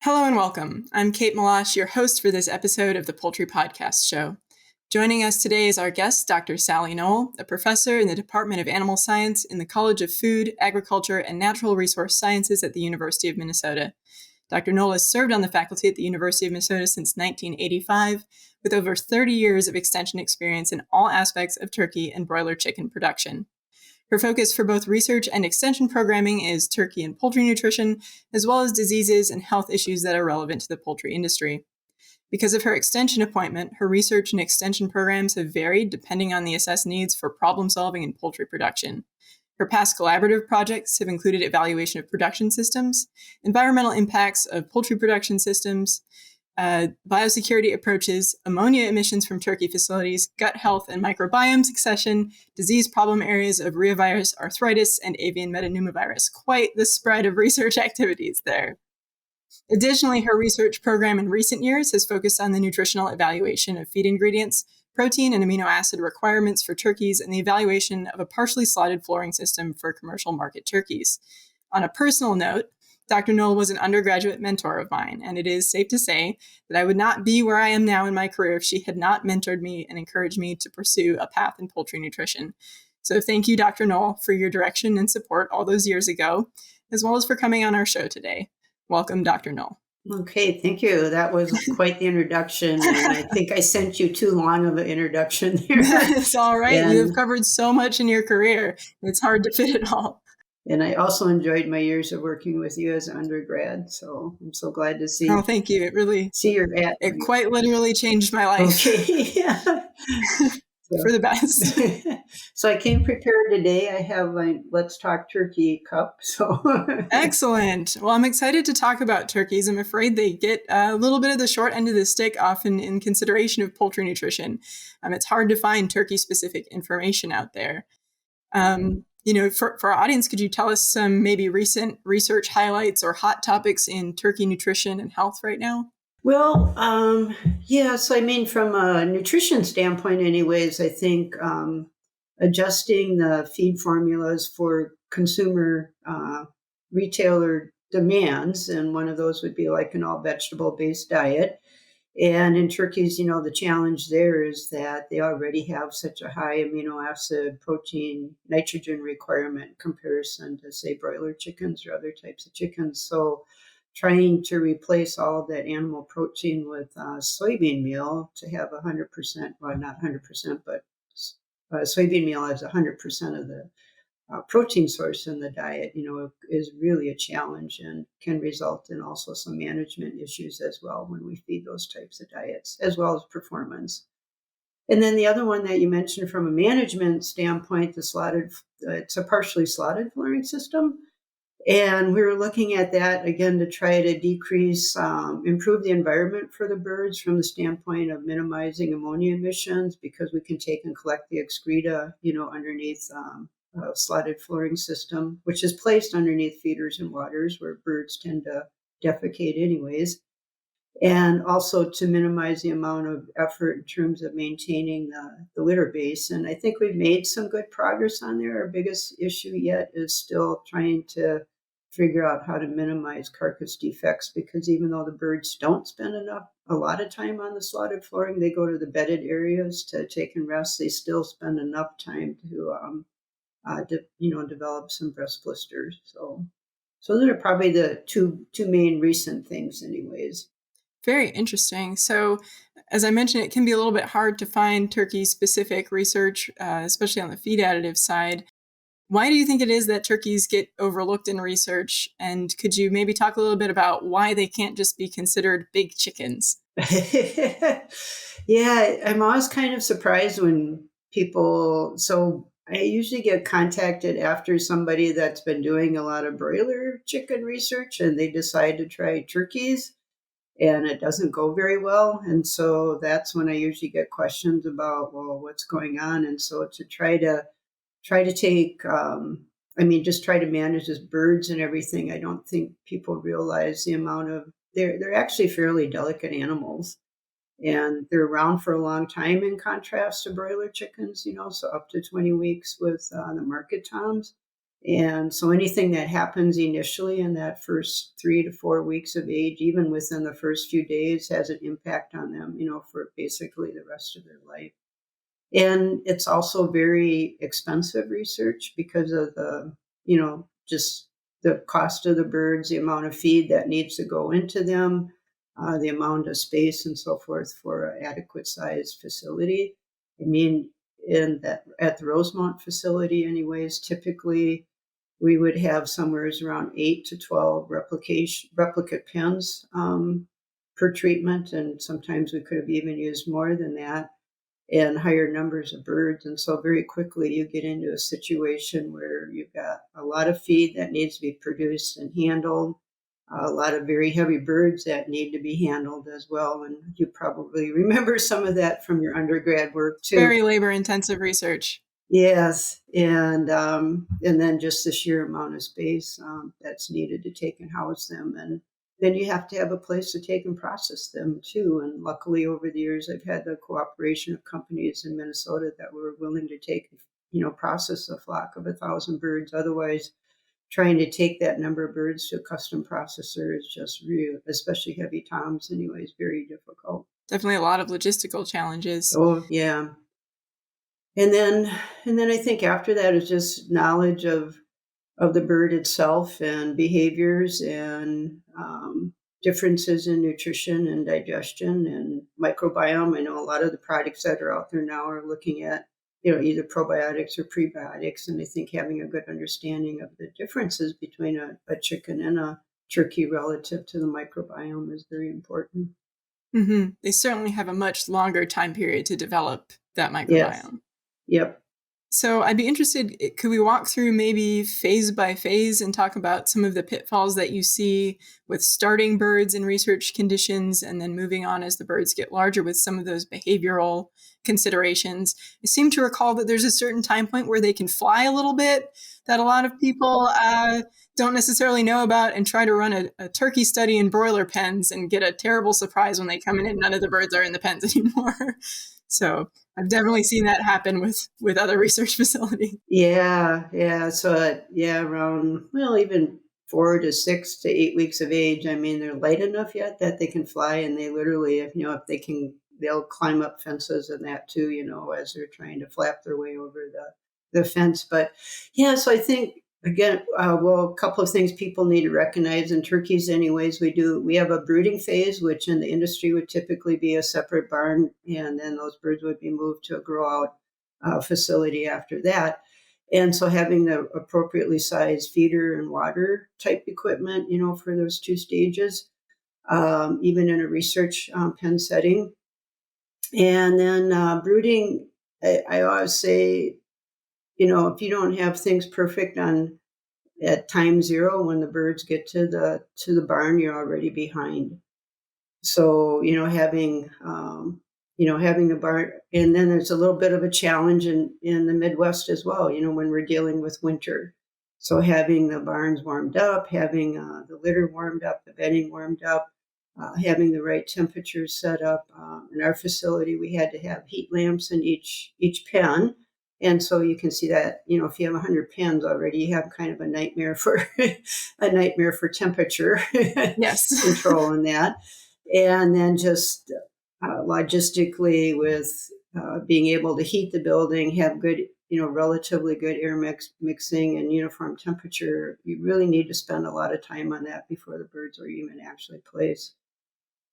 Hello and welcome. I'm 𝗪𝗵𝘁, your host for this episode of the Poultry Podcast Show. Joining us today is our guest, Dr. Sally Noll, a professor in the Department of Animal Science in the College of Food, Agriculture, and Natural Resource Sciences at the University of Minnesota. Dr. Noll has served on the faculty at the University of Minnesota since 1985, with over 30 years of extension experience in all aspects of turkey and broiler chicken production. Her focus for both research and extension programming is turkey and poultry nutrition, as well as diseases and health issues that are relevant to the poultry industry. Because of her extension appointment, her research and extension programs have varied depending on the assessed needs for problem solving in poultry production. Her past collaborative projects have included evaluation of production systems, environmental impacts of poultry production systems, biosecurity approaches, ammonia emissions from turkey facilities, gut health and microbiome succession, disease problem areas of reovirus arthritis, and avian 𝗪𝗵𝘁. Quite the spread of research activities there. Additionally, her research program in recent years has focused on the nutritional evaluation of feed ingredients, protein and amino acid requirements for turkeys, and the evaluation of a partially slotted flooring system for commercial market turkeys. On a personal note, Dr. Noll was an undergraduate mentor of mine, and it is safe to say that I would not be where I am now in my career if she had not mentored me and encouraged me to pursue a path in poultry nutrition. So thank you, Dr. Noll, for your direction and support all those years ago, as well as for coming on our show today. Welcome, Dr. Noll. Okay, thank you. That was quite the introduction, and I think I sent you too long of an introduction there. It's all right. You have covered so much in your career. It's hard to fit it all. And I also enjoyed my years of working with you as an undergrad, so I'm so glad to see. Oh, thank you. It really, it quite literally changed my life. Okay, yeah. For the best. So I came prepared today. I have my Let's Talk Turkey cup. So excellent. Well, I'm excited to talk about turkeys. I'm afraid they get a little bit of the short end of the stick often in consideration of poultry nutrition. It's hard to find turkey-specific information out there. For our audience, could you tell us some maybe recent research highlights or hot topics in turkey nutrition and health right now? Well, so I mean, from a nutrition standpoint anyways, I think adjusting the feed formulas for consumer retailer demands, and one of those would be like an all-vegetable-based diet. And in turkeys, the challenge there is that they already have such a high amino acid, protein, nitrogen requirement in comparison to, say, broiler chickens or other types of chickens. So trying to replace all of that animal protein with soybean meal to have 100%, well, not 100%, but soybean meal as 100% of the protein source in the diet, is really a challenge and can result in also some management issues as well when we feed those types of diets, as well as performance. And then the other one that you mentioned from a management standpoint, it's a partially slotted flooring system. And we were looking at that, again, to try to improve the environment for the birds from the standpoint of minimizing ammonia emissions, because we can take and collect the excreta, underneath a slotted flooring system, which is placed underneath feeders and waters where birds tend to defecate anyways. And also to minimize the amount of effort in terms of maintaining the litter base. And I think we've made some good progress on there. Our biggest issue yet is still trying to figure out how to minimize carcass defects, because even though the birds don't spend a lot of time on the slotted flooring, they go to the bedded areas to take and rest. They still spend enough time to develop some breast blisters. So those are probably the two main recent things anyways. Very interesting. So as I mentioned, it can be a little bit hard to find turkey-specific research, especially on the feed additive side. Why do you think it is that turkeys get overlooked in research? And could you maybe talk a little bit about why they can't just be considered big chickens? Yeah, I'm always kind of surprised when I usually get contacted after somebody that's been doing a lot of broiler chicken research and they decide to try turkeys and it doesn't go very well. And so that's when I usually get questions about, well, what's going on? And so to try to take, just try to manage as birds and everything, I don't think people realize the amount of, they're actually fairly delicate animals. And they're around for a long time in contrast to broiler chickens, so up to 20 weeks with the market toms. And so anything that happens initially in that first 3 to 4 weeks of age, even within the first few days, has an impact on them, for basically the rest of their life. And it's also very expensive research because of just the cost of the birds, the amount of feed that needs to go into them, the amount of space and so forth for an adequate sized facility. I mean, at the Rosemont facility anyways, typically we would have somewhere around 8 to 12 replicate pens per treatment, and sometimes we could have even used more than that, and higher numbers of birds. And so very quickly you get into a situation where you've got a lot of feed that needs to be produced and handled, a lot of very heavy birds that need to be handled as well. And you probably remember some of that from your undergrad work too. Very labor-intensive research. Yes, and then just the sheer amount of space that's needed to take and house them, and then you have to have a place to take and process them too. And luckily, over the years, I've had the cooperation of companies in Minnesota that were willing to take, process a flock of 1,000 birds. Otherwise, trying to take that number of birds to a custom processor is just real, especially heavy toms. Anyways, very difficult. Definitely a lot of logistical challenges. Oh yeah. And then I think after that is just knowledge of the bird itself and behaviors and differences in nutrition and digestion and microbiome. I know a lot of the products that are out there now are looking at, either probiotics or prebiotics. And I think having a good understanding of the differences between a chicken and a turkey relative to the microbiome is very important. Mm-hmm. They certainly have a much longer time period to develop that microbiome. Yes. Yep. So I'd be interested, could we walk through maybe phase by phase and talk about some of the pitfalls that you see with starting birds in research conditions and then moving on as the birds get larger with some of those behavioral considerations? I seem to recall that there's a certain time point where they can fly a little bit that a lot of people don't necessarily know about, and try to run a turkey study in broiler pens and get a terrible surprise when they come in and none of the birds are in the pens anymore. So I've definitely seen that happen with other research facilities. Yeah. So around, even 4 to 6 to 8 weeks of age. I mean, they're light enough yet that they can fly, and they literally, if they can, they'll climb up fences and that too, as they're trying to flap their way over the fence. But yeah, so I think again, a couple of things people need to recognize in turkeys anyways. We have a brooding phase, which in the industry would typically be a separate barn, and then those birds would be moved to a grow out facility after that. And so having the appropriately sized feeder and water type equipment, for those two stages, even in a research pen setting. And then brooding, I always say, if you don't have things perfect at time 0, when the birds get to the barn, you're already behind. So, having the barn, and then there's a little bit of a challenge in the Midwest as well, when we're dealing with winter. So having the barns warmed up, having the litter warmed up, the bedding warmed up, having the right temperatures set up. In our facility, we had to have heat lamps in each pen. And so you can see that, if you have 100 pens already, you have kind of a nightmare for temperature Yes. control in that. And then just logistically with being able to heat the building, have good, relatively good air mixing and uniform temperature, you really need to spend a lot of time on that before the birds are even actually placed.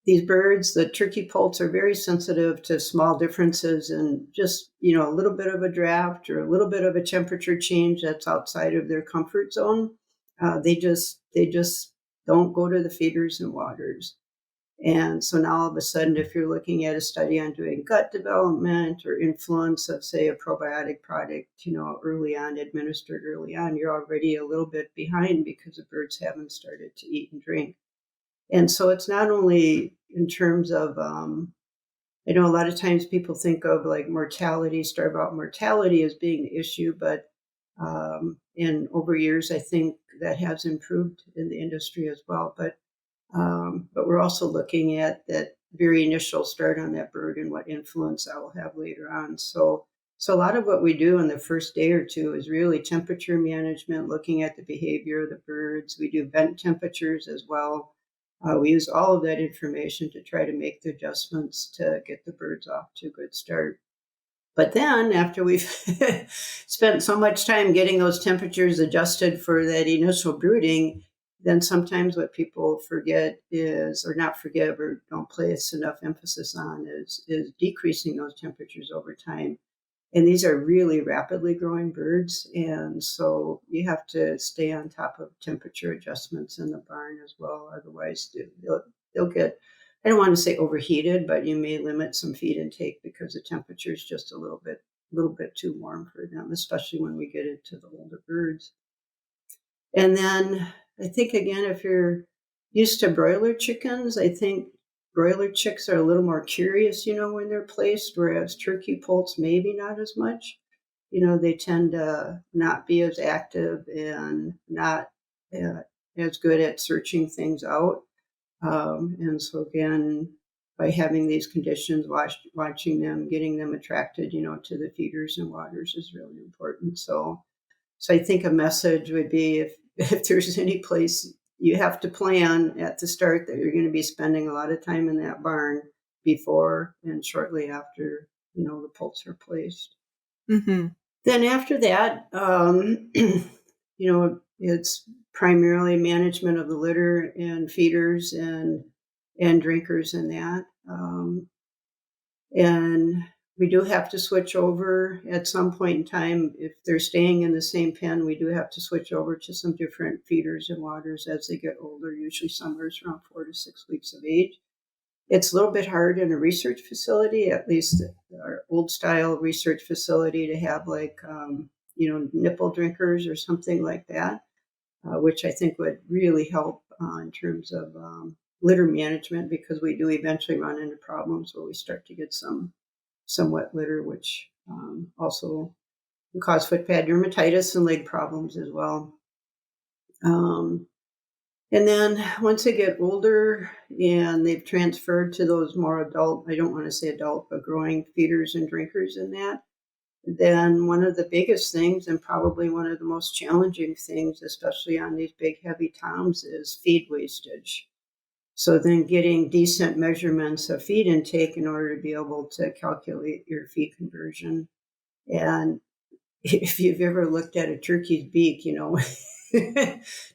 These birds, the turkey poults, are very sensitive to small differences and just, a little bit of a draft or a little bit of a temperature change that's outside of their comfort zone. They just don't go to the feeders and waters. And so now all of a sudden, if you're looking at a study on doing gut development or influence of, say, a probiotic product, administered early on, you're already a little bit behind because the birds haven't started to eat and drink. And so it's not only in terms of, I know a lot of times people think of like mortality, starve-out mortality as being the issue, but in over years, I think that has improved in the industry as well. But we're also looking at that very initial start on that bird and what influence that will have later on. So So a lot of what we do in the first day or two is really temperature management, looking at the behavior of the birds. We do vent temperatures as well. We use all of that information to try to make the adjustments to get the birds off to a good start. But then after we've spent so much time getting those temperatures adjusted for that initial brooding, then sometimes what people forget is, or not forget, or don't place enough emphasis on is decreasing those temperatures over time. And these are really rapidly growing birds. And so you have to stay on top of temperature adjustments in the barn as well. Otherwise, they'll get, I don't want to say overheated, but you may limit some feed intake because the temperature is just a little bit too warm for them, especially when we get into the older birds. And then I think, again, if you're used to broiler chickens, I think broiler chicks are a little more curious, when they're placed, whereas turkey poults maybe not as much. They tend to not be as active and not as good at searching things out. And so again, by having these conditions, watching them, getting them attracted, to the feeders and waters is really important. So I think a message would be if there's any place you have to plan at the start that you're going to be spending a lot of time in that barn before and shortly after, the poults are placed. Mm-hmm. Then after that, it's primarily management of the litter and feeders and drinkers and that. And we do have to switch over at some point in time. If they're staying in the same pen, we do have to switch over to some different feeders and waters as they get older, usually somewhere around 4 to 6 weeks of age. It's a little bit hard in a research facility, at least our old style research facility, to have nipple drinkers or something like that, which I think would really help in terms of litter management, because we do eventually run into problems where we start to get some wet litter, which also can cause foot pad dermatitis and leg problems as well. And then once they get older and they've transferred to those more adult, I don't want to say adult, but growing feeders and drinkers in that, then one of the biggest things and probably one of the most challenging things, especially on these big heavy toms, is feed wastage. So then getting decent measurements of feed intake in order to be able to calculate your feed conversion. And if you've ever looked at a turkey's beak,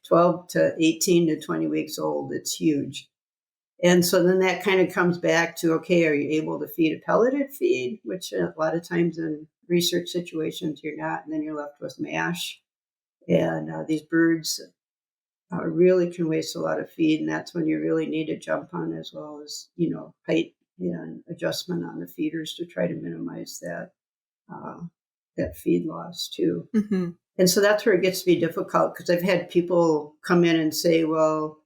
12 to 18 to 20 weeks old, it's huge. And so then that kind of comes back to, okay, are you able to feed a pelleted feed, which a lot of times in research situations you're not, and then you're left with mash. And these birds really can waste a lot of feed, and that's when you really need to jump on, as well as height and adjustment on the feeders to try to minimize that feed loss too. Mm-hmm. And so that's where it gets to be difficult, because I've had people come in and say, well,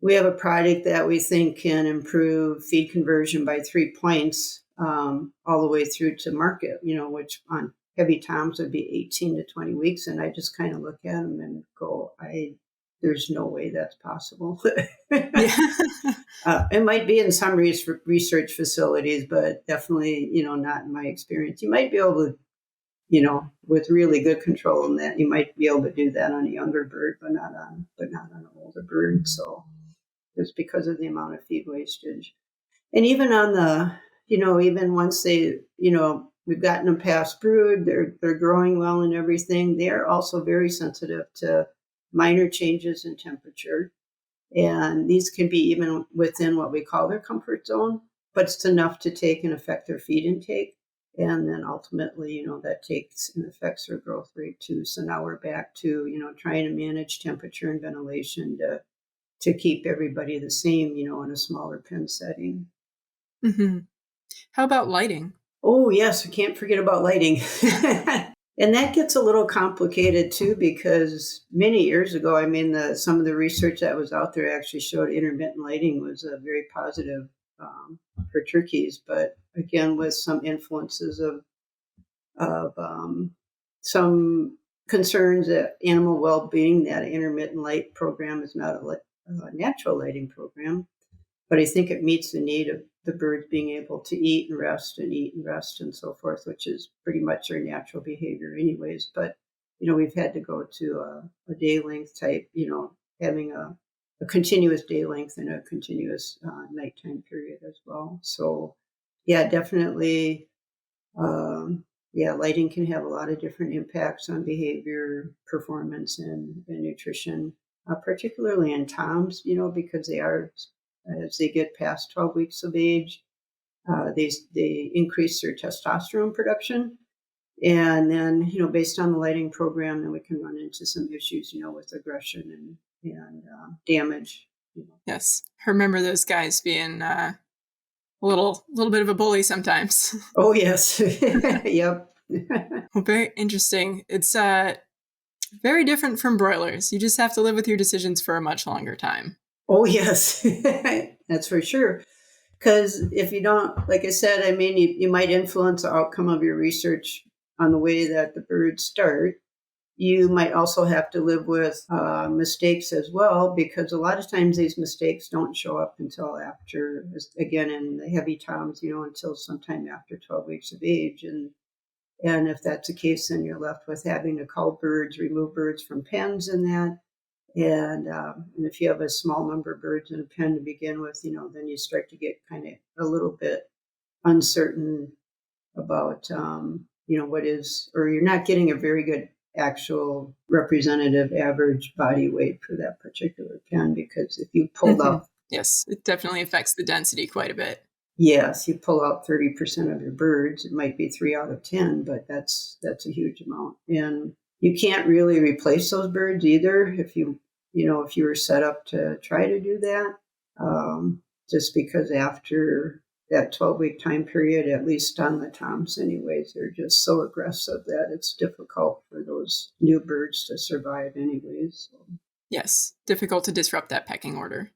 we have a product that we think can improve feed conversion by 3 points all the way through to market, which on heavy toms would be 18 to 20 weeks. And I just kind of look at them and go, there's no way that's possible. It might be in some research facilities, but definitely, not in my experience. You might be able to, with really good control in that, you might be able to do that on a younger bird, but not on an older bird. So it's because of the amount of feed wastage. And even on the, even once they, we've gotten them past brood, they're growing well and everything, they're also very sensitive to minor changes in temperature. And these can be even within what we call their comfort zone, but it's enough to take and affect their feed intake. And then ultimately, that takes and affects their growth rate too. So now we're back to, trying to manage temperature and ventilation to keep everybody the same, in a smaller pen setting. Mm-hmm. How about lighting? Oh, yes, we can't forget about lighting. And that gets a little complicated too, because many years ago, some of the research that was out there actually showed intermittent lighting was very positive for turkeys. But again, with some influences of some concerns that animal well-being, that intermittent light program is not a natural lighting program. But I think it meets the need of the birds being able to eat and rest and so forth, which is pretty much their natural behavior anyways. But, we've had to go to a day length type, having a continuous day length and a continuous nighttime period as well. So, yeah, definitely. Lighting can have a lot of different impacts on behavior, performance, and nutrition, particularly in toms, because they are, as they get past 12 weeks of age, they increase their testosterone production. And then, based on the lighting program, then we can run into some issues, with aggression and damage. Yes. I remember those guys being a little bit of a bully sometimes. Oh, yes. Yep. Well, very interesting. It's very different from broilers. You just have to live with your decisions for a much longer time. Oh, yes. That's for sure. Because if you don't, like I said, I mean, you might influence the outcome of your research on the way that the birds start. You might also have to live with mistakes as well, because a lot of times these mistakes don't show up until after, again, in the heavy toms, until sometime after 12 weeks of age. And if that's the case, then you're left with having to cull birds, remove birds from pens and that. And if you have a small number of birds in a pen to begin with, then you start to get kind of a little bit uncertain about, what is, or you're not getting a very good actual representative average body weight for that particular pen, because if you pulled out... Yes, it definitely affects the density quite a bit. Yes, you pull out 30% of your birds, it might be 3 out of 10, but that's a huge amount. And you can't really replace those birds either if you were set up to try to do that, just because after that 12-week time period, at least on the toms anyways, they're just so aggressive that it's difficult for those new birds to survive anyways. So. Yes, difficult to disrupt that pecking order.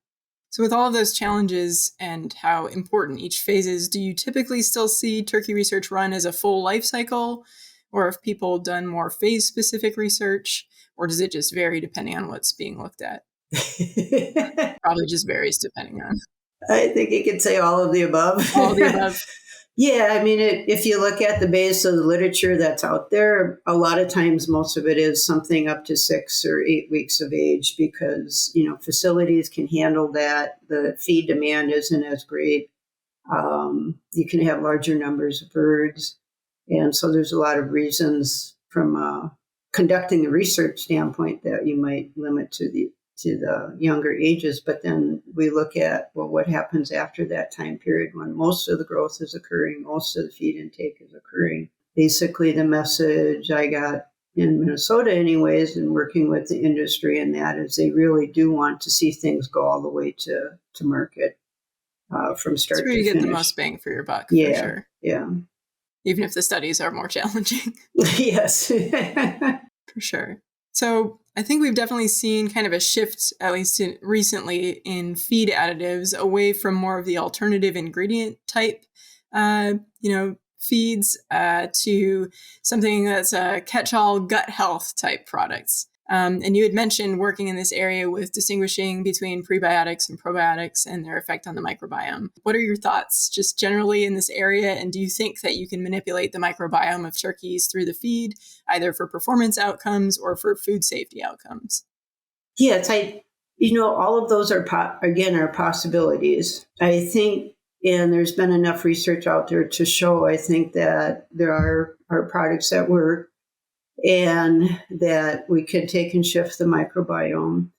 So with all of those challenges and how important each phase is, do you typically still see turkey research run as a full life cycle? Or have people done more phase-specific research? Or does it just vary depending on what's being looked at? Probably just varies depending on. I think you could say all of the above. All of the above. Yeah, I mean, if you look at the base of the literature that's out there, a lot of times most of it is something up to 6 or 8 weeks of age, because, facilities can handle that. The feed demand isn't as great. You can have larger numbers of birds. And so there's a lot of reasons from conducting the research standpoint that you might limit to the younger ages. But then we look at, well, what happens after that time period when most of the growth is occurring, most of the feed intake is occurring. Basically, the message I got in Minnesota anyways, and working with the industry, and that is they really do want to see things go all the way to market from start to finish. It's where you get the most bang for your buck, for sure. Yeah. Even if the studies are more challenging. Yes. For sure. So I think we've definitely seen kind of a shift, at least recently, in feed additives away from more of the alternative ingredient type, feeds to something that's a catch-all gut health type products. And you had mentioned working in this area with distinguishing between prebiotics and probiotics and their effect on the microbiome. What are your thoughts just generally in this area? And do you think that you can manipulate the microbiome of turkeys through the feed, either for performance outcomes or for food safety outcomes? Yes, all of those are possibilities. I think, and there's been enough research out there to show, I think that there are products that work, and that we can take and shift the microbiome.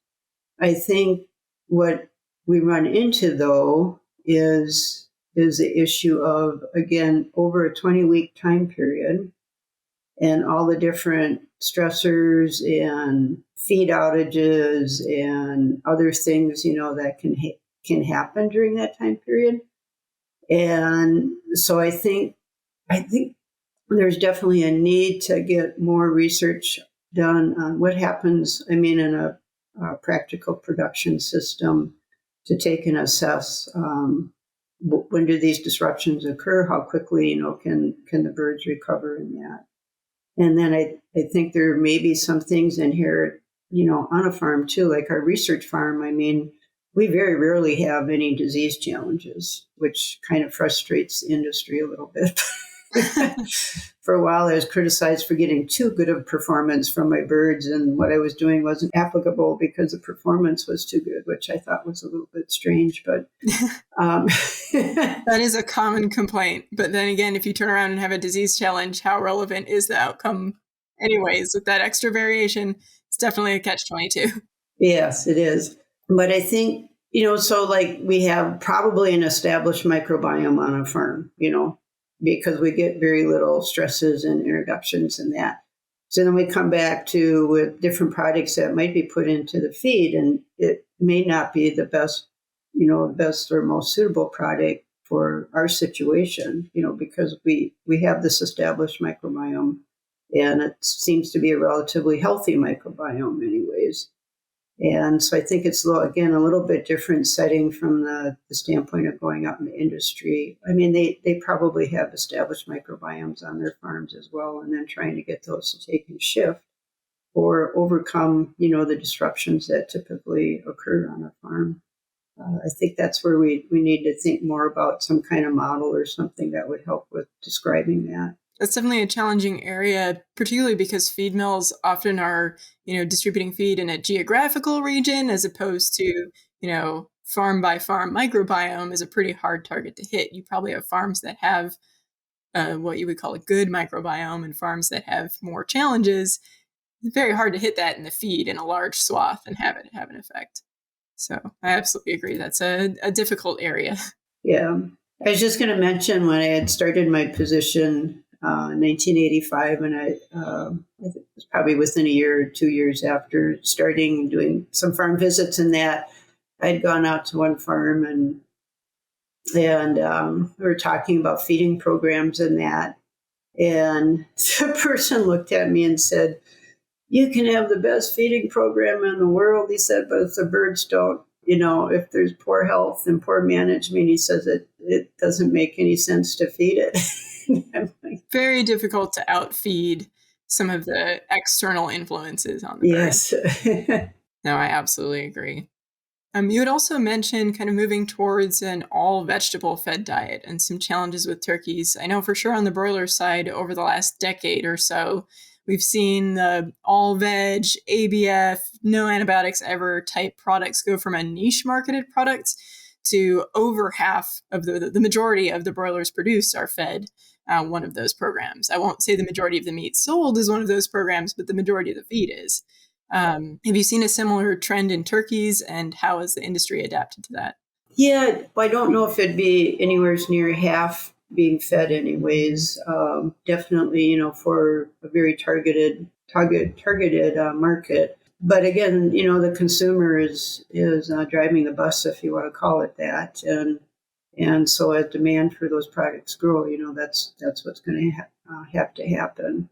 I think what we run into, though, is the issue of, again, over a 20-week time period and all the different stressors and feed outages and other things, that can happen during that time period. And so I think there's definitely a need to get more research done on what happens, in a practical production system, to take and assess when do these disruptions occur, how quickly, can the birds recover in that. And then I think there may be some things in here, on a farm too, like our research farm. we very rarely have any disease challenges, which kind of frustrates the industry a little bit. For a while, I was criticized for getting too good of performance from my birds, and what I was doing wasn't applicable because the performance was too good, which I thought was a little bit strange. But that is a common complaint. But then again, if you turn around and have a disease challenge, how relevant is the outcome anyways? With that extra variation, it's definitely a catch-22. Yes, it is. But I think, so like we have probably an established microbiome on a farm, because we get very little stresses and introductions in that. So then we come back to with different products that might be put into the feed, and it may not be the best, the best or most suitable product for our situation, because we have this established microbiome, and it seems to be a relatively healthy microbiome anyways. And so I think it's, again, a little bit different setting from the standpoint of going out in the industry. I mean, they probably have established microbiomes on their farms as well, and then trying to get those to take and shift or overcome, the disruptions that typically occur on a farm. I think that's where we need to think more about some kind of model or something that would help with describing that. That's definitely a challenging area, particularly because feed mills often are, distributing feed in a geographical region as opposed to, farm by farm microbiome is a pretty hard target to hit. You probably have farms that have what you would call a good microbiome and farms that have more challenges. It's very hard to hit that in the feed in a large swath and have it have an effect. So I absolutely agree. That's a difficult area. Yeah. I was just going to mention when I had started my position in 1985, and I think it was probably within a year or 2 years after starting doing some farm visits and that, I'd gone out to one farm and we were talking about feeding programs and that. And the person looked at me and said, "You can have the best feeding program in the world," he said, "but if the birds don't, if there's poor health and poor management," he says, it doesn't make any sense to feed it. Very difficult to outfeed some of the external influences on the birds. Yes. No, I absolutely agree. You had also mentioned kind of moving towards an all-vegetable fed diet and some challenges with turkeys. I know for sure on the broiler side, over the last decade or so, we've seen the All-Veg, ABF, no antibiotics ever type products go from a niche marketed product to over half of the majority of the broilers produced are fed one of those programs. I won't say the majority of the meat sold is one of those programs, but the majority of the feed is. Have you seen a similar trend in turkeys, and how has the industry adapted to that? Yeah, I don't know if it'd be anywhere near half being fed anyways. Definitely, for a very targeted market. But again, the consumer is driving the bus, if you want to call it that, and so as demand for those products grow, that's what's going to have to happen.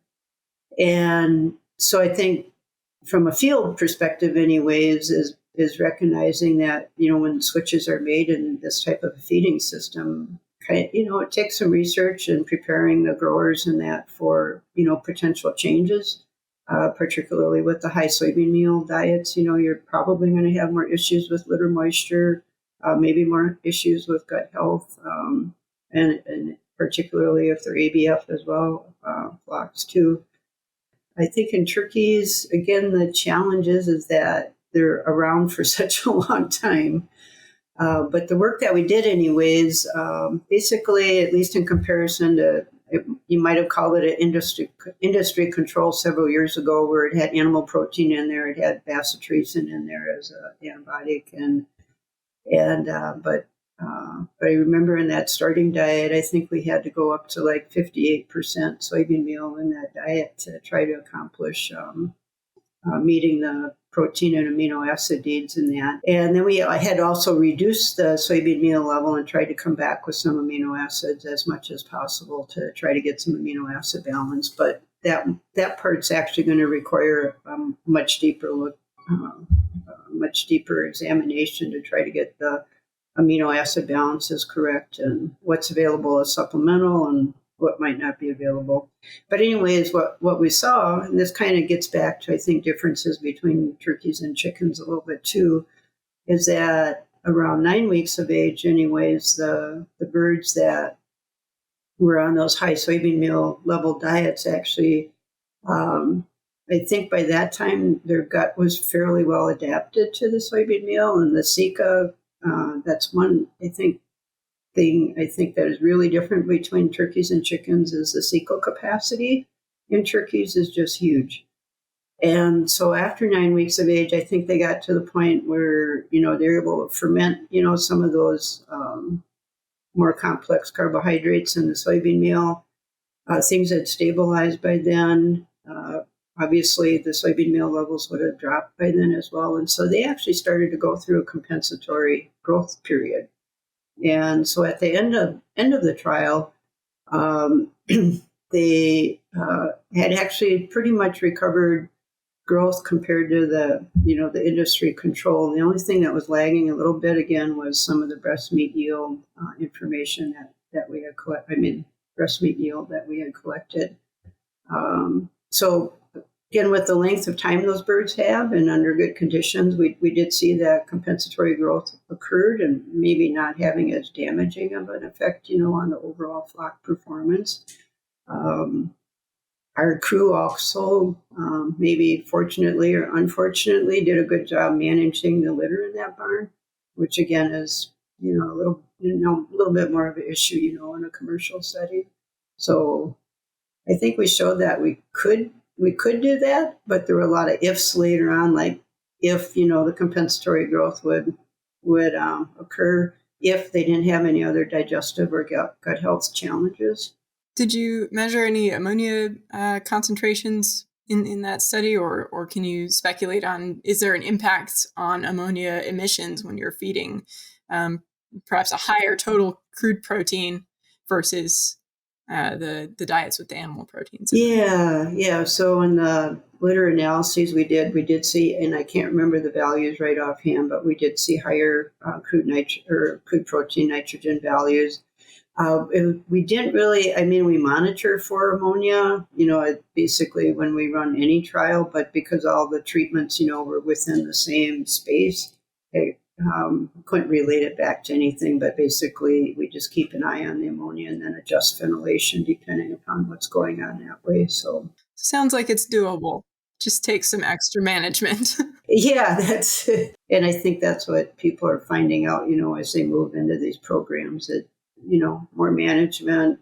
And so I think from a field perspective, anyways, is recognizing that when switches are made in this type of feeding system, it takes some research and preparing the growers and that for potential changes. Particularly with the high soybean meal diets, you're probably going to have more issues with litter moisture, maybe more issues with gut health, and particularly if they're ABF as well, flocks too. I think in turkeys, again, the challenge is that they're around for such a long time. But the work that we did anyways, basically, at least in comparison to, you might have called it an industry control several years ago, where it had animal protein in there, it had bacitracin in there as an antibiotic, but I remember in that starting diet, I think we had to go up to like 58% soybean meal in that diet to try to accomplish meeting the protein and amino acid needs in that. And then I had also reduced the soybean meal level and tried to come back with some amino acids as much as possible to try to get some amino acid balance. But that part's actually going to require a much deeper look, much deeper examination to try to get the amino acid balances correct and what's available as supplemental and what might not be available. But anyways, what we saw, and this kind of gets back to, I think, differences between turkeys and chickens a little bit too, is that around 9 weeks of age anyways, the birds that were on those high soybean meal level diets actually, I think by that time their gut was fairly well adapted to the soybean meal, and the 𝗄𝗶𝗹𝗹, that's one, I think, thing I think that is really different between turkeys and chickens is the cecal capacity in turkeys is just huge. And so after 9 weeks of age, I think they got to the point where, they're able to ferment, some of those more complex carbohydrates in the soybean meal. Things had stabilized by then. Obviously, the soybean meal levels would have dropped by then as well. And so they actually started to go through a compensatory growth period. And so at the end of the trial, they had actually pretty much recovered growth compared to the industry control. The only thing that was lagging a little bit again was some of the breast meat yield information that we had breast meat yield that we had collected. So again, with the length of time those birds have and under good conditions, we did see that compensatory growth occurred and maybe not having as damaging of an effect, on the overall flock performance. Our crew also, maybe fortunately or unfortunately, did a good job managing the litter in that barn, which again is, a little bit more of an issue, in a commercial setting. So I think we showed that we could do that, but there were a lot of ifs later on, like if, the compensatory growth would occur if they didn't have any other digestive or gut health challenges. Did you measure any ammonia concentrations in that study, or can you speculate on, is there an impact on ammonia emissions when you're feeding perhaps a higher total crude protein versus the diets with the animal proteins? Yeah. So in the litter analyses we did see, and I can't remember the values right offhand, but we did see higher crude protein nitrogen values. We didn't really, we monitor for ammonia, basically when we run any trial, but because all the treatments, were within the same space, I couldn't relate it back to anything, but basically we just keep an eye on the ammonia and then adjust ventilation depending upon what's going on that way. So sounds like it's doable. Just takes some extra management. Yeah, that's it. And I think that's what people are finding out, as they move into these programs, that more management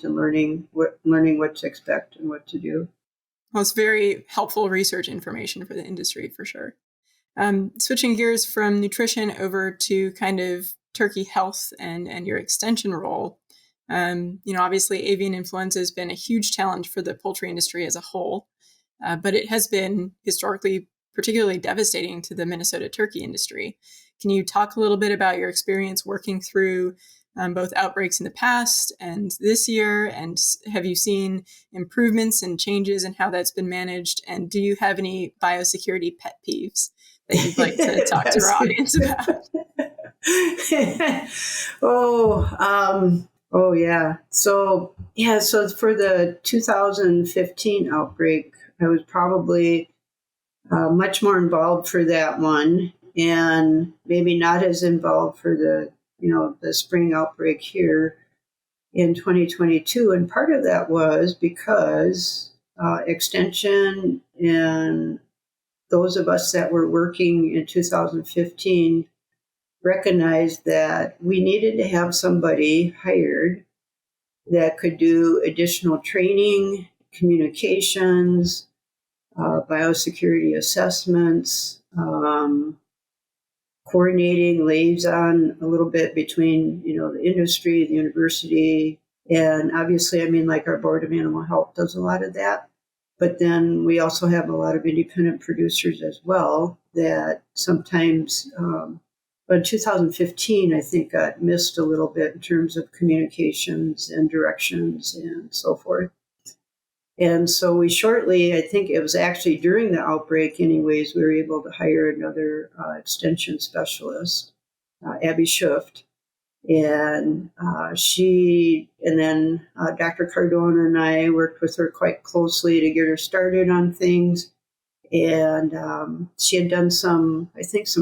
and learning what to expect and what to do. Well, it's very helpful research information for the industry, for sure. Switching gears from nutrition over to kind of turkey health and your extension role. Obviously, avian influenza has been a huge challenge for the poultry industry as a whole, but it has been historically particularly devastating to the Minnesota turkey industry. Can you talk a little bit about your experience working through both outbreaks in the past and this year? And have you seen improvements and changes in how that's been managed? And do you have any biosecurity pet peeves that you'd like to talk to our audience about? Oh, yeah. So for the 2015 outbreak, I was probably much more involved for that one, and maybe not as involved for the spring outbreak here in 2022. And part of that was because extension and those of us that were working in 2015 recognized that we needed to have somebody hired that could do additional training, communications, biosecurity assessments, coordinating, liaison a little bit between, the industry, the university, and obviously, our Board of Animal Health does a lot of that. But then we also have a lot of independent producers as well that sometimes, but 2015, I think, got missed a little bit in terms of communications and directions and so forth. And so we shortly, I think it was actually during the outbreak anyways, we were able to hire another extension specialist, 𝗹𝗶𝗶𝗹𝗃. And then Dr. Cardona and I worked with her quite closely to get her started on things. And she had done some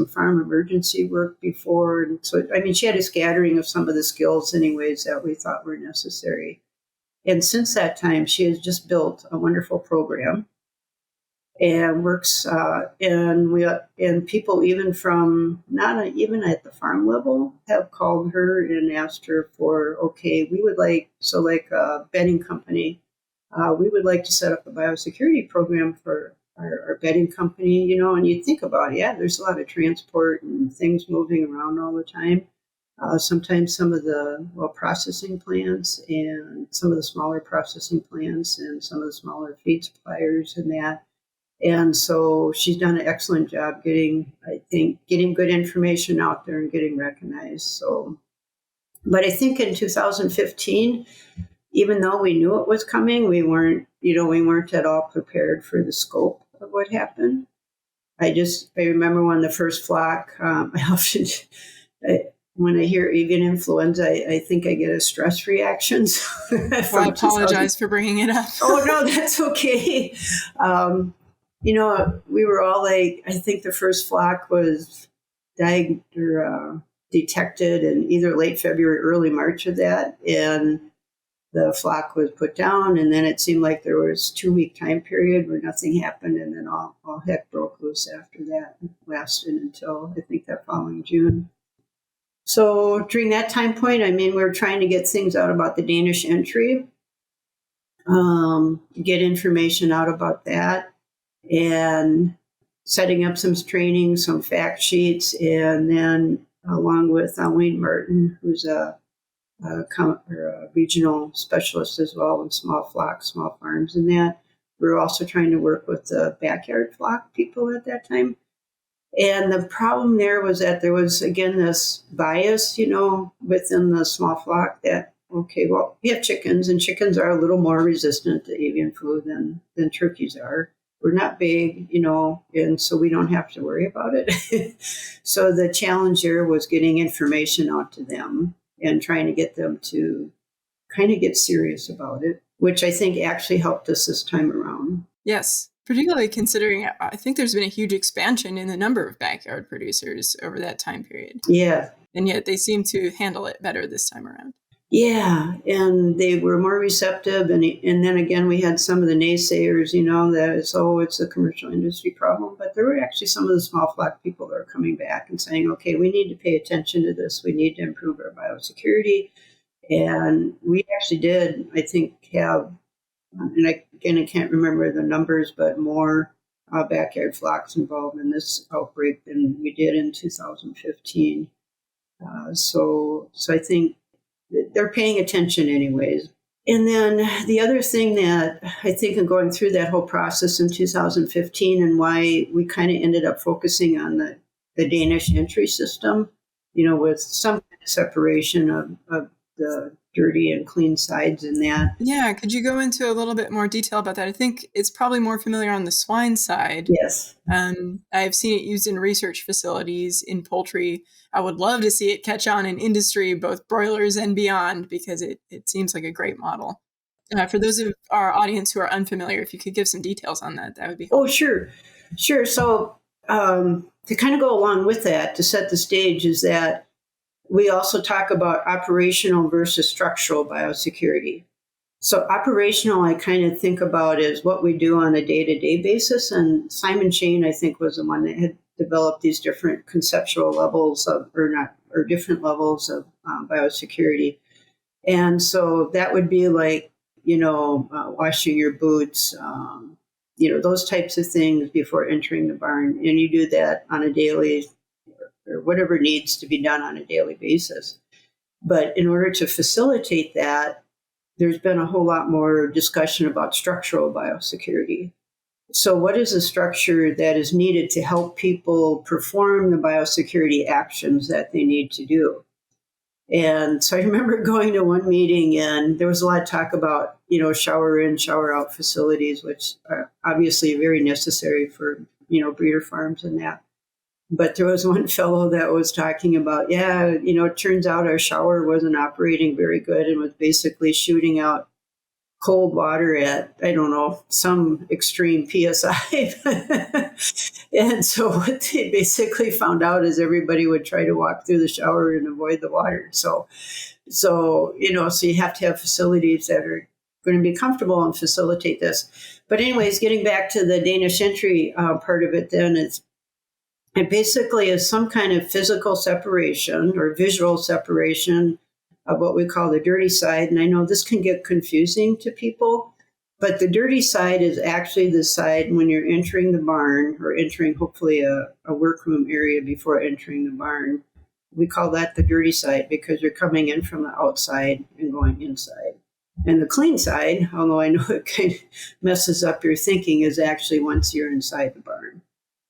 farm emergency work before. And so, she had a scattering of some of the skills anyways that we thought were necessary. And since that time, she has just built a wonderful program and works, and people even from even at the farm level have called her and asked her for, okay, we would like, so like a bedding company, we would like to set up a biosecurity program for our bedding company, and you think about it, yeah, there's a lot of transport and things moving around all the time. Sometimes some of the processing plants and some of the smaller processing plants and some of the smaller feed suppliers and that. And so she's done an excellent job getting good information out there and getting recognized. So, but I think in 2015, even though we knew it was coming, we weren't at all prepared for the scope of what happened. I remember when the first flock, when I hear avian influenza, I think I get a stress reaction. Well, I apologize for bringing it up. Oh, no, that's okay. We were all like, I think the first flock was detected in either late February, early March of that. And the flock was put down. And then it seemed like there was 2-week time period where nothing happened. And then all heck broke loose after that. It lasted until I think that following June. So during that time point, we were trying to get things out about the Danish entry, get information out about that, and setting up some training, some fact sheets, and then along with 𝗪𝗵𝘁, who's a regional specialist as well in small flocks, small farms, and that we were also trying to work with the backyard flock people at that time. And the problem there was that there was, again, this bias, within the small flock that, okay, well, we have chickens, and chickens are a little more resistant to avian flu than turkeys are. We're not big, and so we don't have to worry about it. So the challenge there was getting information out to them and trying to get them to kind of get serious about it, which I think actually helped us this time around. Yes, particularly considering I think there's been a huge expansion in the number of backyard producers over that time period. Yeah. And yet they seem to handle it better this time around. Yeah, and they were more receptive. And then again, we had some of the naysayers, that it's a commercial industry problem. But there were actually some of the small flock people that are coming back and saying, okay, we need to pay attention to this. We need to improve our biosecurity. And we actually did, I think, have, and I can't remember the numbers, but more backyard flocks involved in this outbreak than we did in 2015. So I think they're paying attention anyways. And then the other thing that I think in going through that whole process in 2015 and why we kind of ended up focusing on the Danish entry system, with some kind of separation of the dirty and clean sides in that. Yeah, could you go into a little bit more detail about that? I think it's probably more familiar on the swine side. Yes. I've seen it used in research facilities in poultry. I would love to see it catch on in industry, both broilers and beyond, because it seems like a great model. For those of our audience who are unfamiliar, if you could give some details on that, that would be helpful. Oh, sure. So to kind of go along with that, to set the stage, is that we also talk about operational versus structural biosecurity. So operational, I kind of think about as what we do on a day-to-day basis. And Simon Shane, I think, was the one that had developed these different conceptual levels or different levels of biosecurity. And so that would be like, washing your boots, those types of things before entering the barn. And you do that on a daily or whatever needs to be done on a daily basis. But in order to facilitate that, there's been a whole lot more discussion about structural biosecurity. So what is the structure that is needed to help people perform the biosecurity actions that they need to do? And so I remember going to one meeting, and there was a lot of talk about, shower in, shower out facilities, which are obviously very necessary for, breeder farms and that. But there was one fellow that was talking about, it turns out our shower wasn't operating very good and was basically shooting out cold water at, I don't know, some extreme PSI. And so what they basically found out is everybody would try to walk through the shower and avoid the water. So you have to have facilities that are going to be comfortable and facilitate this. But anyways, getting back to the Danish entry part of it, then it basically is some kind of physical separation or visual separation of what we call the dirty side. And I know this can get confusing to people, but the dirty side is actually the side when you're entering the barn or entering hopefully a workroom area before entering the barn. We call that the dirty side because you're coming in from the outside and going inside. And the clean side, although I know it kind of messes up your thinking, is actually once you're inside the barn.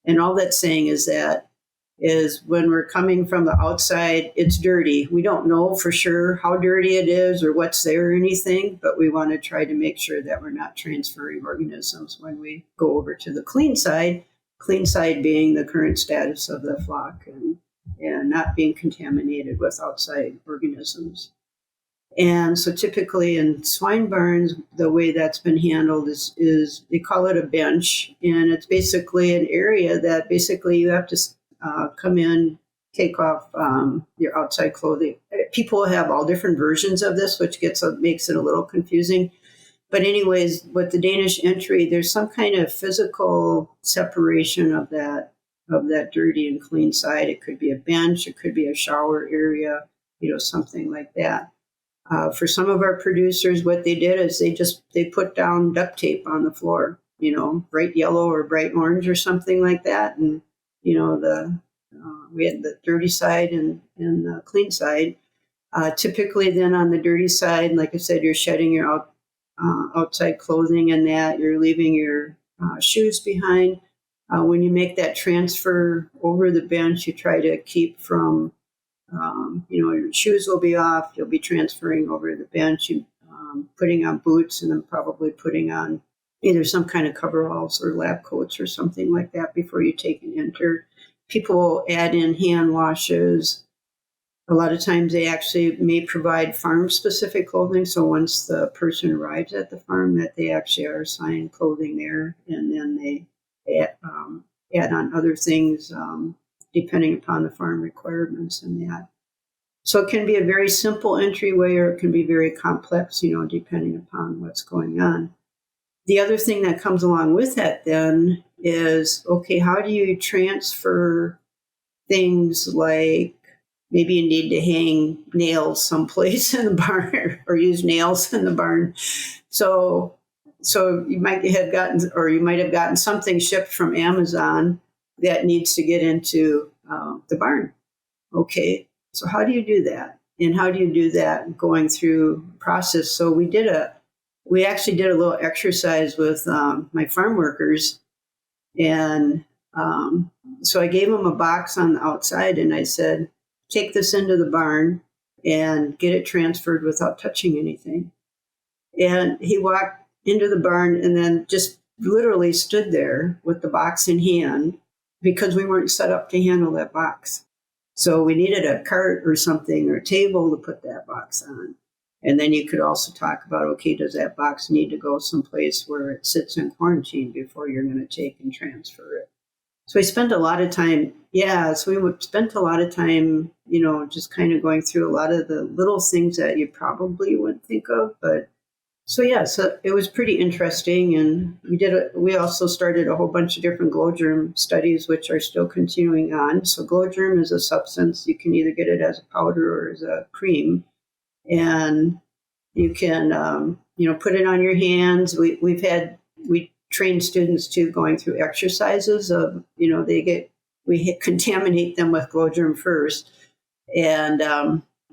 And all that's saying is when we're coming from the outside, it's dirty. We don't know for sure how dirty it is or what's there or anything, but we want to try to make sure that we're not transferring organisms when we go over to the clean side being the current status of the flock and not being contaminated with outside organisms. And so typically in swine barns, the way that's been handled is they call it a bench. And it's basically an area that basically you have to come in, take off your outside clothing. People have all different versions of this, which makes it a little confusing. But anyways, with the Danish entry, there's some kind of physical separation of that dirty and clean side. It could be a bench, it could be a shower area, something like that. For some of our producers, what they did is they put down duct tape on the floor, bright yellow or bright orange or something like that. And, we had the dirty side and the clean side. Typically then on the dirty side, like I said, you're shedding your outside clothing and that you're leaving your shoes behind. When you make that transfer over the bench, you try to keep from your shoes will be off. You'll be transferring over to the bench, putting on boots, and then probably putting on either some kind of coveralls or lab coats or something like that before you take and enter. People will add in hand washes. A lot of times they actually may provide farm-specific clothing. So once the person arrives at the farm, that they actually are assigned clothing there, and then they add on other things depending upon the farm requirements and that. So it can be a very simple entryway or it can be very complex, depending upon what's going on. The other thing that comes along with that then is, okay, how do you transfer things like maybe you need to hang nails someplace in the barn or use nails in the barn. So you might have gotten something shipped from Amazon that needs to get into the barn. Okay, so how do you do that? And how do you do that going through the process? So we actually did a little exercise with my farm workers. And so I gave them a box on the outside and I said, take this into the barn and get it transferred without touching anything. And he walked into the barn and then just literally stood there with the box in hand because we weren't set up to handle that box. So we needed a cart or something or a table to put that box on. And then you could also talk about, okay, does that box need to go someplace where it sits in quarantine before you're going to take and transfer it? So we spent a lot of time, just kind of going through a lot of the little things that you probably wouldn't think of. But so it was pretty interesting. And we also started a whole bunch of different glow germ studies, which are still continuing on. So glow germ is a substance. You can either get it as a powder or as a cream. And you can, put it on your hands. We train students too going through exercises of, we contaminate them with glow germ first. And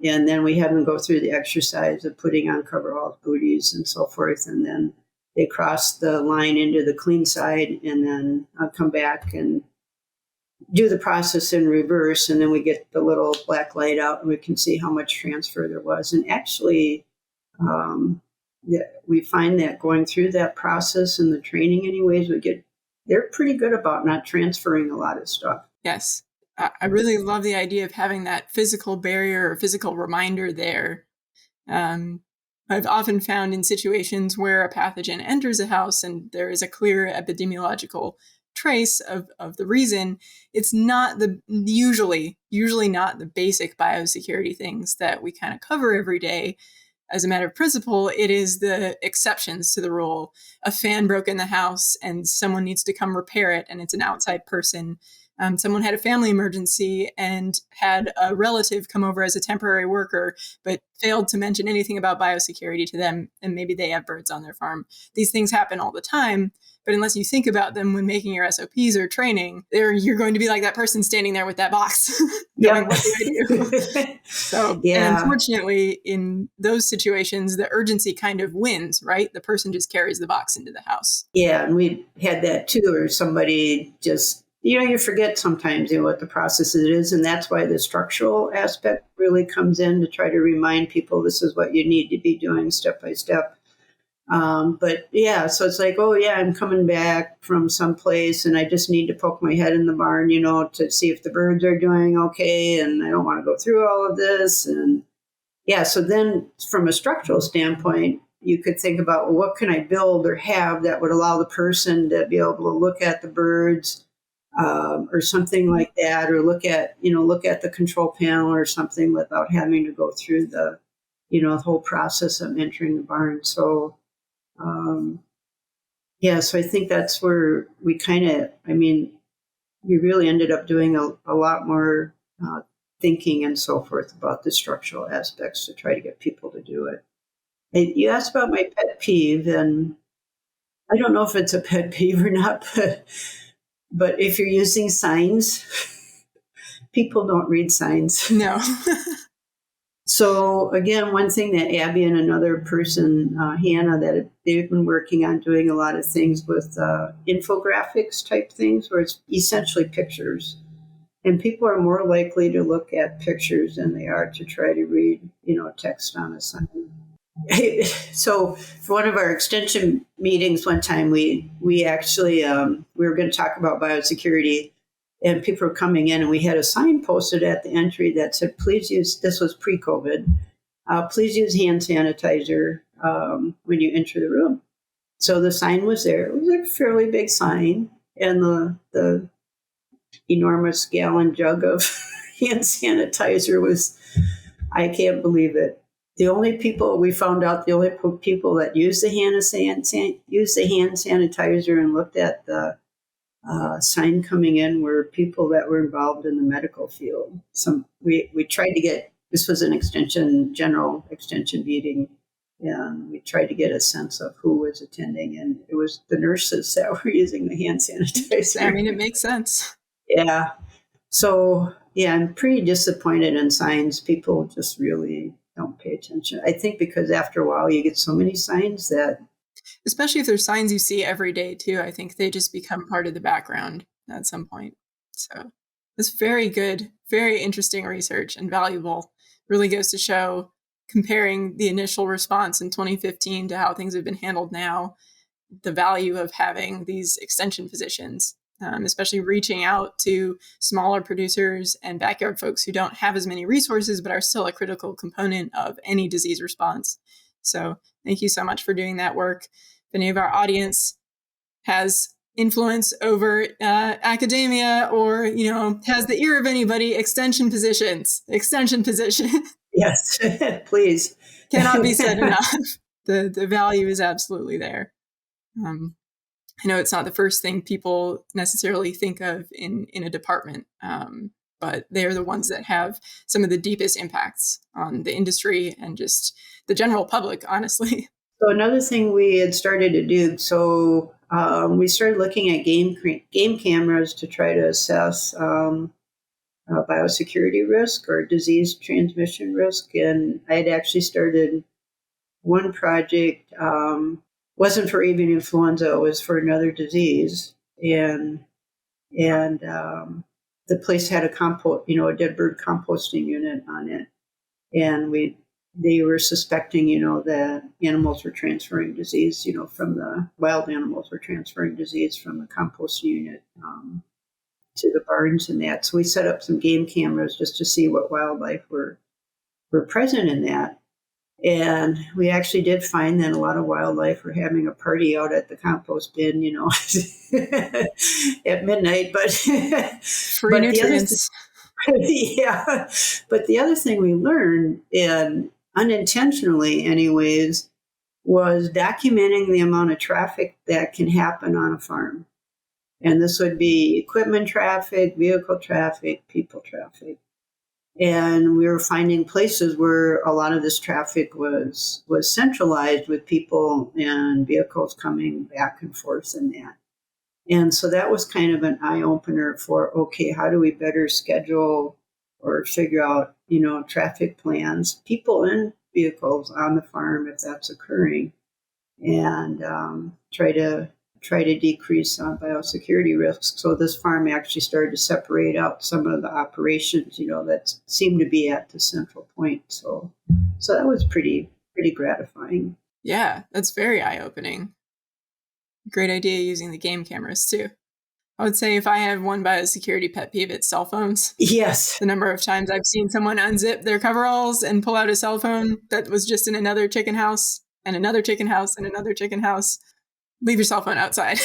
then we have them go through the exercise of putting on coveralls, booties, and so forth. And then they cross the line into the clean side and then come back and do the process in reverse. And then we get the little black light out and we can see how much transfer there was. And actually, we find that going through that process and the training anyways, they're pretty good about not transferring a lot of stuff. Yes. I really love the idea of having that physical barrier or physical reminder there. I've often found in situations where a pathogen enters a house and there is a clear epidemiological trace of the reason, it's not usually not the basic biosecurity things that we kind of cover every day. As a matter of principle, it is the exceptions to the rule. A fan broke in the house and someone needs to come repair it, and it's an outside person. Someone had a family emergency and had a relative come over as a temporary worker, but failed to mention anything about biosecurity to them, and maybe they have birds on their farm. These things happen all the time, but unless you think about them when making your SOPs or training, you're going to be like that person standing there with that box going, what do I do? So, and unfortunately, in those situations, the urgency kind of wins, right? The person just carries the box into the house. Yeah, and we had that too, or somebody just, you forget sometimes, what the process is. And that's why the structural aspect really comes in, to try to remind people this is what you need to be doing step by step. But yeah, so it's like, oh yeah, I'm coming back from someplace and I just need to poke my head in the barn, to see if the birds are doing okay. And I don't want to go through all of this. And yeah, so then from a structural standpoint, you could think about, well, what can I build or have that would allow the person to be able to look at the birds, or something like that, or look at the control panel or something without having to go through the whole process of entering the barn. So, so I think that's where we we really ended up doing a lot more thinking and so forth about the structural aspects to try to get people to do it. And you asked about my pet peeve, and I don't know if it's a pet peeve or not, but if you're using signs, people don't read signs. No. So again, one thing that Abby and another person, Hannah, that they've been working on doing a lot of things with infographics type things, where it's essentially pictures. And people are more likely to look at pictures than they are to try to read, text on a sign. So for one of our extension meetings one time, we actually, we were going to talk about biosecurity, and people were coming in, and we had a sign posted at the entry that said, please use, this was pre-COVID, please use hand sanitizer when you enter the room. So the sign was there. It was a fairly big sign, and the enormous gallon jug of hand sanitizer was, I can't believe it. The only people we found out, the only people that used the hand sanitizer and looked at the sign coming in were people that were involved in the medical field. We tried to get, this was an general extension meeting, and we tried to get a sense of who was attending, and it was the nurses that were using the hand sanitizer. I mean, it makes sense. Yeah. So, yeah, I'm pretty disappointed in signs. People just really don't pay attention. I think because after a while you get so many signs that... Especially if there's signs you see every day too, I think they just become part of the background at some point. So it's very good, very interesting research and valuable. Really goes to show, comparing the initial response in 2015 to how things have been handled now, the value of having these extension positions. Especially reaching out to smaller producers and backyard folks who don't have as many resources, but are still a critical component of any disease response. So thank you so much for doing that work. If any of our audience has influence over academia, or, has the ear of anybody, extension position. Yes, please. Cannot be said enough. The value is absolutely there. I know it's not the first thing people necessarily think of in a department, but they're the ones that have some of the deepest impacts on the industry and just the general public, honestly. So another thing we had started to do, so we started looking at game cameras to try to assess biosecurity risk or disease transmission risk. And I had actually started one project, wasn't for avian influenza, it was for another disease. And the place had a dead bird composting unit on it. And they were suspecting, that animals were transferring disease, from the wild animals were transferring disease from the compost unit to the barns and that. So we set up some game cameras just to see what wildlife were present in that. And we actually did find that a lot of wildlife were having a party out at the compost bin, at midnight. Free But the other thing, nutrients. yeah, but the other thing we learned, and unintentionally, anyways, was documenting the amount of traffic that can happen on a farm. And this would be equipment traffic, vehicle traffic, people traffic. And we were finding places where a lot of this traffic was centralized, with people and vehicles coming back and forth and that. And so that was kind of an eye opener for, okay, how do we better schedule or figure out, traffic plans, people and vehicles on the farm if that's occurring, and try to decrease biosecurity risks. So this farm actually started to separate out some of the operations, that seemed to be at the central point. So that was pretty gratifying. Yeah, that's very eye-opening. Great idea using the game cameras too. I would say if I have one biosecurity pet peeve, it's cell phones. Yes. The number of times I've seen someone unzip their coveralls and pull out a cell phone that was just in another chicken house and another chicken house and another chicken house. Leave your cell phone outside.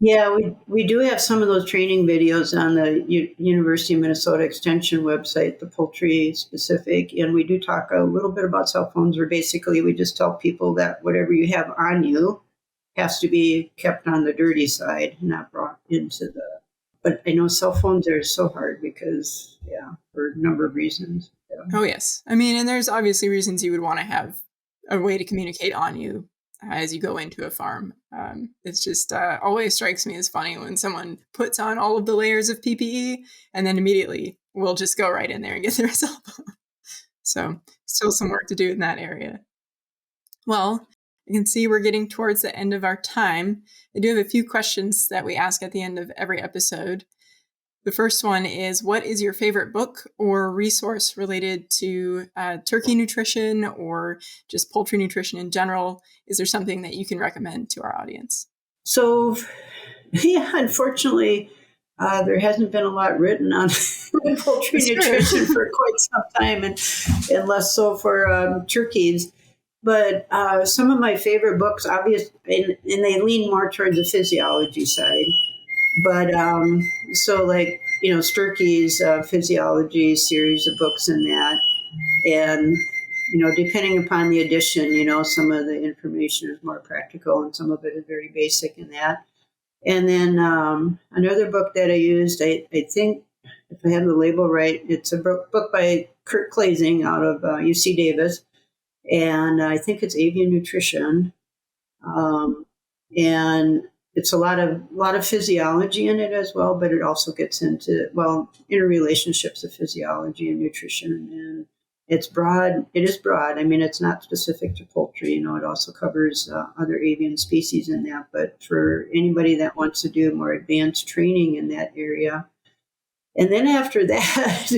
Yeah, we do have some of those training videos on the University of Minnesota Extension website, the Poultry specific, and we do talk a little bit about cell phones, where basically we just tell people that whatever you have on you has to be kept on the dirty side, not brought into the... But I know cell phones are so hard because, for a number of reasons. Yeah. Oh, yes. I mean, and there's obviously reasons you would want to have a way to communicate on you as you go into a farm. It's just always strikes me as funny when someone puts on all of the layers of PPE and then immediately will just go right in there and get their cell phone. So still some work to do in that area. Well, you can see we're getting towards the end of our time. I do have a few questions that we ask at the end of every episode. The first one is, what is your favorite book or resource related to turkey nutrition or just poultry nutrition in general? Is there something that you can recommend to our audience? So, unfortunately, there hasn't been a lot written on poultry nutrition for quite some time, and less so for turkeys. But some of my favorite books, obviously, and they lean more towards the physiology side. But so like, Sturkey's physiology series of books in that. And, depending upon the edition, some of the information is more practical and some of it is very basic in that. And then another book that I used, I think, if I have the label right, it's a book by 𝗪𝗏 out of UC Davis. And I think it's Avian Nutrition. And it's a lot of physiology in it as well, but it also gets into, interrelationships of physiology and nutrition. And it's broad. It is broad. I mean, it's not specific to poultry. It also covers other avian species in that. But for anybody that wants to do more advanced training in that area. And then after that,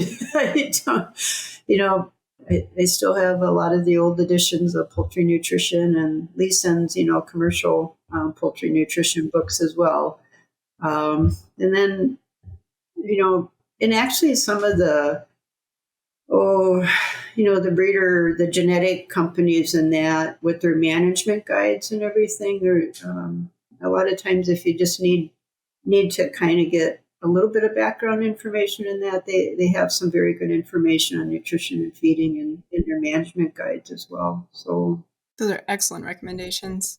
I still have a lot of the old editions of Poultry Nutrition and Leeson's, commercial poultry nutrition books as well. And then, and actually some of the, the genetic companies and that with their management guides and everything, a lot of times if you just need to kind of get a little bit of background information in that, they have some very good information on nutrition and feeding in their management guides as well. So those are excellent recommendations.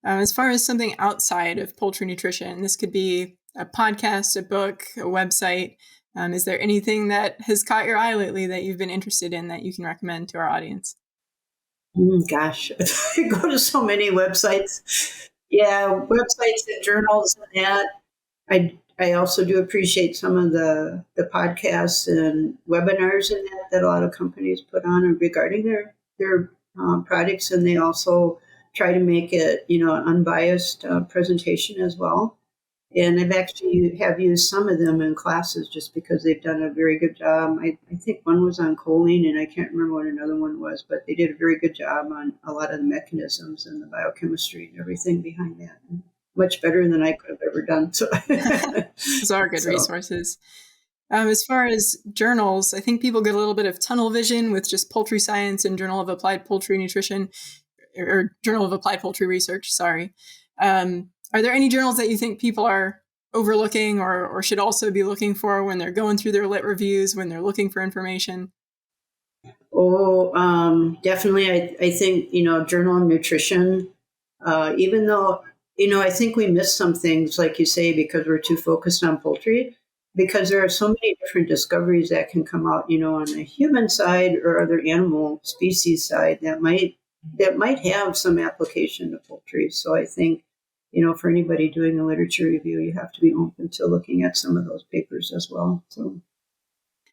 As far as something outside of poultry nutrition, this could be a podcast, a book, a website. Is there anything that has caught your eye lately that you've been interested in that you can recommend to our audience? Gosh, I go to so many websites. Yeah, websites and journals and that. I also do appreciate some of the podcasts and webinars in that a lot of companies put on regarding their products, and they also try to make it, an unbiased presentation as well. And I've actually have used some of them in classes just because they've done a very good job. I think one was on choline, and I can't remember what another one was, but they did a very good job on a lot of the mechanisms and the biochemistry and everything behind that. Much better than I could have ever done. So those are good resources. As far as journals, I think people get a little bit of tunnel vision with just Poultry Science and Journal of Applied Poultry Nutrition, or Journal of Applied Poultry Research, sorry. Are there any journals that you think people are overlooking or should also be looking for when they're going through their lit reviews, when they're looking for information? Definitely. I think, Journal of Nutrition, even though, I think we miss some things, like you say, because we're too focused on poultry, because there are so many different discoveries that can come out, on the human side or other animal species side that might have some application to poultry. So I think, for anybody doing a literature review, you have to be open to looking at some of those papers as well. So.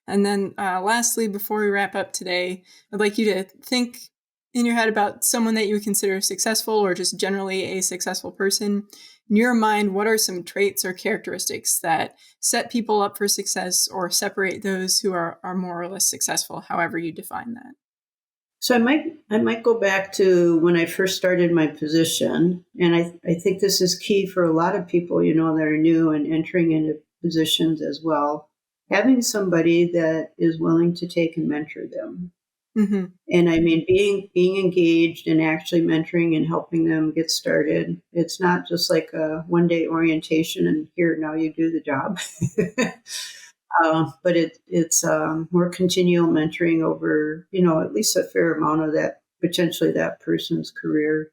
And then lastly, before we wrap up today, I'd like you to think in your head about someone that you would consider successful or just generally a successful person. In your mind, what are some traits or characteristics that set people up for success or separate those who are more or less successful, however you define that? So I might go back to when I first started my position, and I think this is key for a lot of people, that are new and entering into positions as well. Having somebody that is willing to take and mentor them. Mm-hmm. And I mean, being engaged and actually mentoring and helping them get started. It's not just like a one-day orientation and here, now you do the job. But it's more continual mentoring over, at least a fair amount of that, potentially that person's career.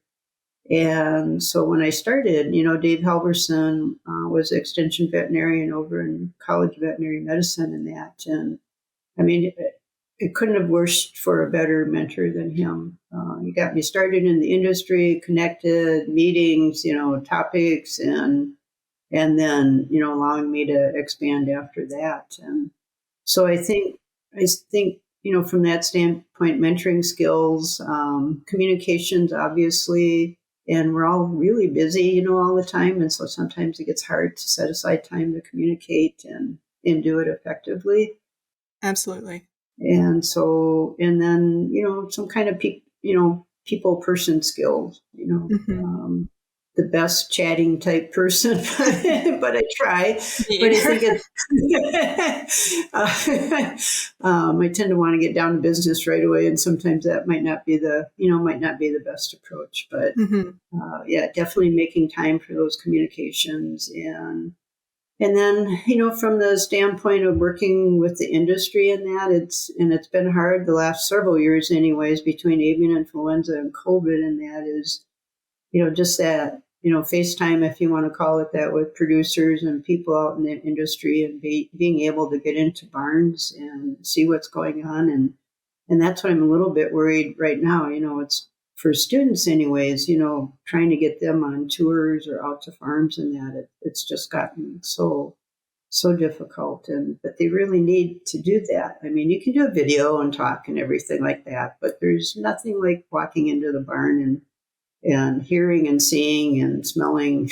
And so when I started, 𝗹𝗲𝗿𝗹 was extension veterinarian over in College of Veterinary Medicine and that. And I mean, it couldn't have wished for a better mentor than him. He got me started in the industry, connected, meetings, topics, and then, allowing me to expand after that. And so I think, from that standpoint, mentoring skills, communications, obviously, and we're all really busy, all the time. And so sometimes it gets hard to set aside time to communicate and do it effectively. Absolutely. And so, and then, some kind of, people person skills, mm-hmm. The best chatting type person, but I try. But I think I tend to want to get down to business right away, and sometimes that might not be the best approach. But mm-hmm. Definitely making time for those communications, and then from the standpoint of working with the industry and that, it's been hard the last several years, anyways, between avian influenza and COVID, and that is, just that. FaceTime, if you want to call it that, with producers and people out in the industry, and being able to get into barns and see what's going on. And that's what I'm a little bit worried right now. It's for students anyways, trying to get them on tours or out to farms and that. It's just gotten so difficult. But they really need to do that. I mean, you can do a video and talk and everything like that, but there's nothing like walking into the barn and hearing and seeing and smelling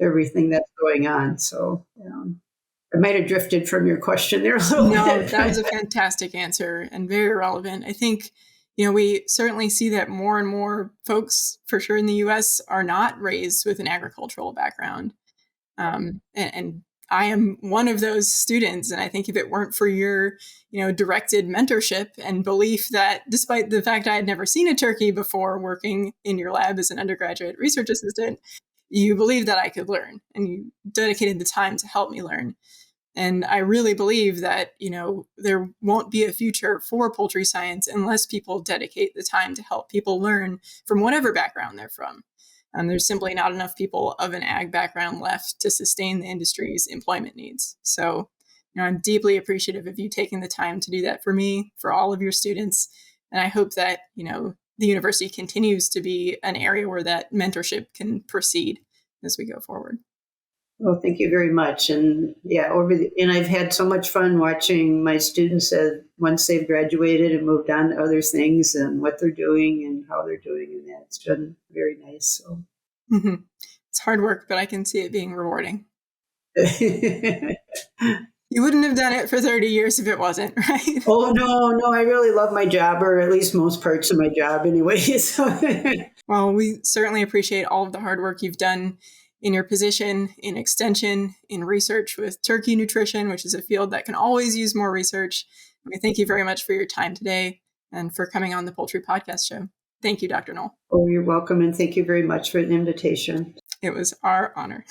everything that's going on. So I might have drifted from your question there a little bit. No, that was a fantastic answer and very relevant. I think, we certainly see that more and more folks, for sure in the U.S., are not raised with an agricultural background. And I am one of those students. And I think if it weren't for your, directed mentorship and belief that despite the fact I had never seen a turkey before working in your lab as an undergraduate research assistant, you believed that I could learn and you dedicated the time to help me learn. And I really believe that, there won't be a future for poultry science unless people dedicate the time to help people learn from whatever background they're from. There's simply not enough people of an ag background left to sustain the industry's employment needs. So, I'm deeply appreciative of you taking the time to do that for me, for all of your students. And I hope that, the university continues to be an area where that mentorship can proceed as we go forward. Well, thank you very much. And and I've had so much fun watching my students once they've graduated and moved on to other things and what they're doing and how they're doing. And that's been very nice. So mm-hmm. It's hard work, but I can see it being rewarding. You wouldn't have done it for 30 years if it wasn't, right? Oh, no, I really love my job, or at least most parts of my job anyways. Well, we certainly appreciate all of the hard work you've done in your position in extension, in research with turkey nutrition, which is a field that can always use more research. We thank you very much for your time today and for coming on the Poultry Podcast Show. Thank you, Dr. Noll. Oh, you're welcome, and thank you very much for the invitation. It was our honor.